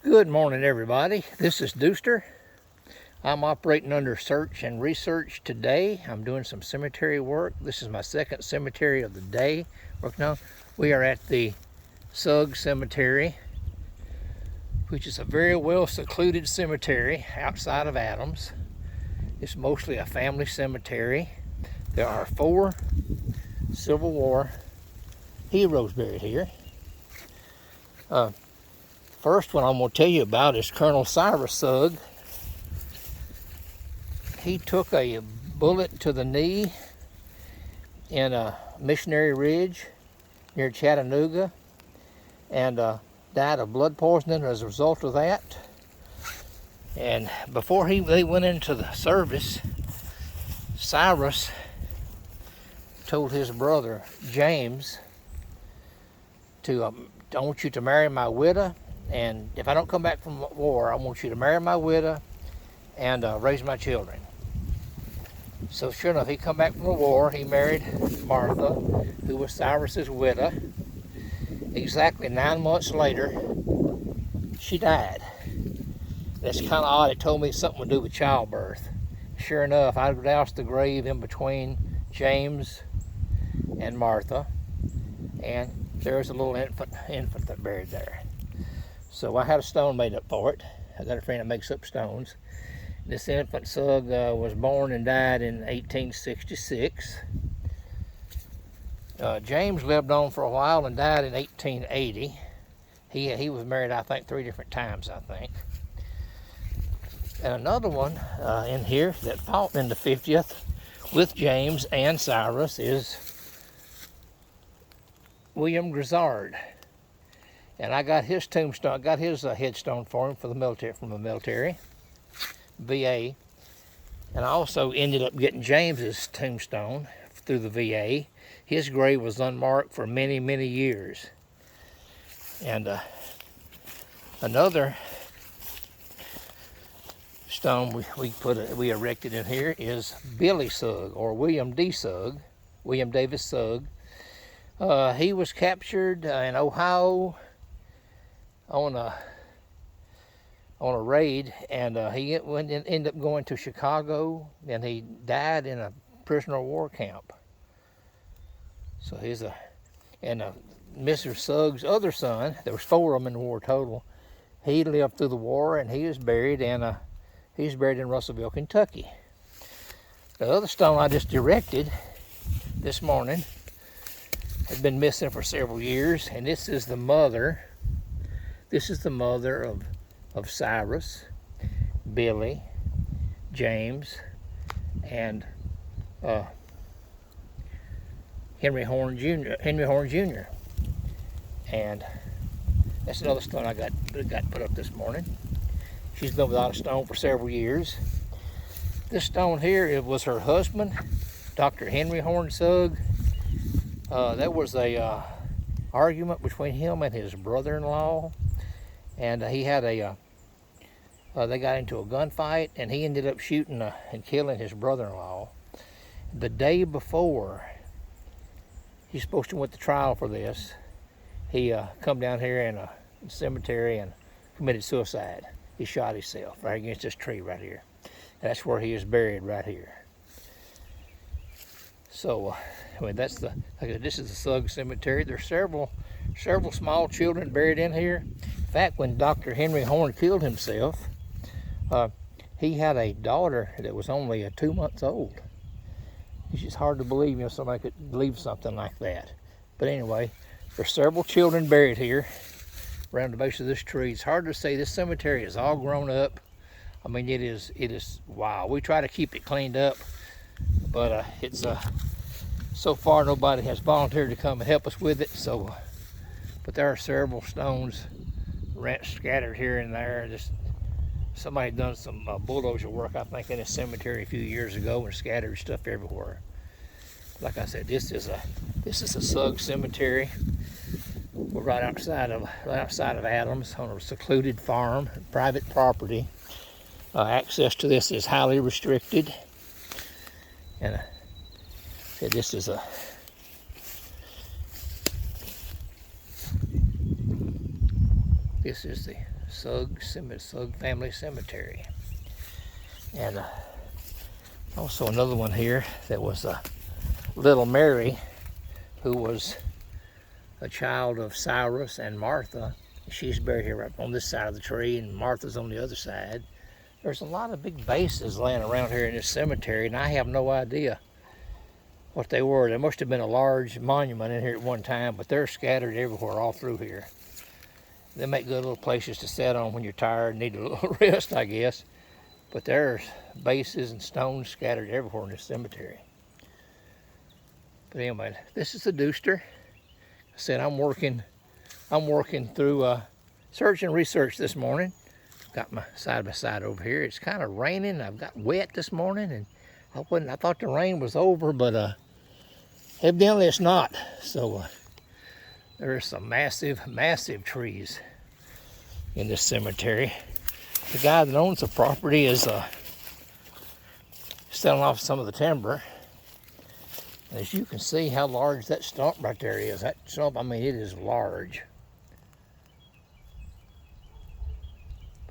Good morning, everybody. This is Dooster. I'm operating under search and research today. I'm doing some cemetery work. This is my second cemetery of the day working on. We are at the Sugg Cemetery, which is a very well secluded cemetery outside of Adams. It's mostly a family cemetery. There are 4 Civil War heroes buried here. First one I'm going to tell you about is Colonel Cyrus Sugg. He took a bullet to the knee in a Missionary Ridge near Chattanooga and died of blood poisoning as a result of that. And before they went into the service, Cyrus told his brother James I want you to marry my widow, and if I don't come back from war, I want you to marry my widow and raise my children. So sure enough, he come back from the war. He married Martha, who was Cyrus's widow. Exactly 9 months later, she died. That's kind of odd. It told me something to do with childbirth. Sure enough, I doused the grave in between James and Martha, and there's a little infant that buried there. So I had a stone made up for it. I got a friend that makes up stones. This infant Sugg was born and died in 1866. James lived on for a while and died in 1880. He was married, I think, 3 different times, I think. And another one in here that fought in the 50th with James and Cyrus is William Grizzard. And I got his tombstone, got his headstone for him for the military, from the military, VA. And I also ended up getting James's tombstone through the VA. His grave was unmarked for many, many years. And another stone we erected in here is Billy Sugg, or William D. Sugg, William Davis Sugg. He was captured in Ohio on a raid, and he ended up going to Chicago, and he died in a prisoner of war camp. So Mr. Sugg's other son, there was 4 of them in the war total, he lived through the war, and he is buried in he's buried in Russellville, Kentucky. The other stone I just erected this morning had been missing for several years, and this is the mother. This is the mother of Cyrus, Billy, James, and Henry Horn Jr. And that's another stone I got put up this morning. She's been without a stone for several years. This stone here, it was her husband, Dr. Henry Horn Sugg. There was a argument between him and his brother-in-law, and he had they got into a gunfight, and he ended up shooting and killing his brother-in-law. The day before he's supposed to went to trial for this, he come down here in a cemetery and committed suicide. He shot himself right against this tree right here. And that's where he is buried, right here. So, this is the Sugg Cemetery. There's several small children buried in here. In fact, when Dr. Henry Horn killed himself, he had a daughter that was only 2 months old. It's just hard to believe, somebody could leave something like that. But anyway, there's several children buried here around the base of this tree. It's hard to say. This cemetery is all grown up. I mean, it is wow. We try to keep it cleaned up, but it's so far nobody has volunteered to come and help us with it. So, but there are several stones scattered here and there. Just somebody done some bulldozer work, I think, in this cemetery a few years ago and scattered stuff everywhere. Like I said, this is a Sugg Cemetery. We're right outside of Adams on a secluded farm, private property. Access to this is highly restricted, and this is the Sugg Family Cemetery. And also another one here that was little Mary, who was a child of Cyrus and Martha. She's buried here right on this side of the tree, and Martha's on the other side. There's a lot of big bases laying around here in this cemetery, and I have no idea what they were. There must have been a large monument in here at one time, but they're scattered everywhere all through here. They make good little places to sit on when you're tired and need a little rest, I guess. But there's bases and stones scattered everywhere in this cemetery. But anyway, this is the Dewster. I said I'm working through search and research this morning. Got my side by side over here. It's kind of raining. I've got wet this morning, and I thought the rain was over, but evidently it's not. So there's some massive, massive trees in this cemetery. The guy that owns the property is selling off some of the timber. As you can see how large that stump right there is. That stump, I mean, it is large.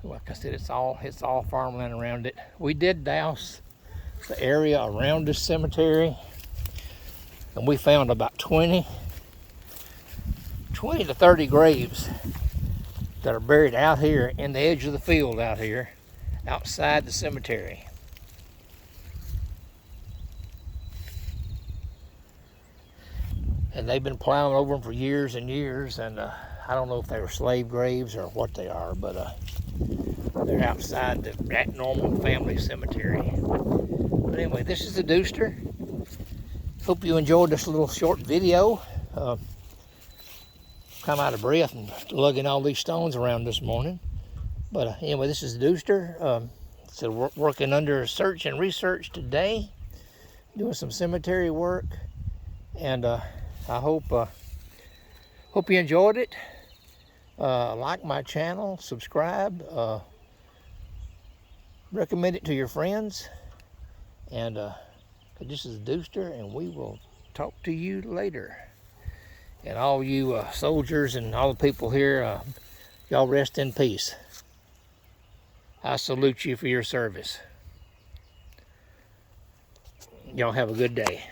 Like I said, it's all farmland around it. We did douse the area around this cemetery, and we found about 20 to 30 graves that are buried out here in the edge of the field out here, outside the cemetery. And they've been plowing over them for years and years, and I don't know if they were slave graves or what they are, but they're outside that normal family cemetery. But anyway, this is the Dewster. Hope you enjoyed this little short video. Come out of breath and lugging all these stones around this morning. But anyway, this is the Dewster. So we're working under search and research today, doing some cemetery work, and I hope you enjoyed it. Like my channel, subscribe, recommend it to your friends, and this is the Dewster, and we will talk to you later. And all you soldiers and all the people here, y'all rest in peace. I salute you for your service. Y'all have a good day.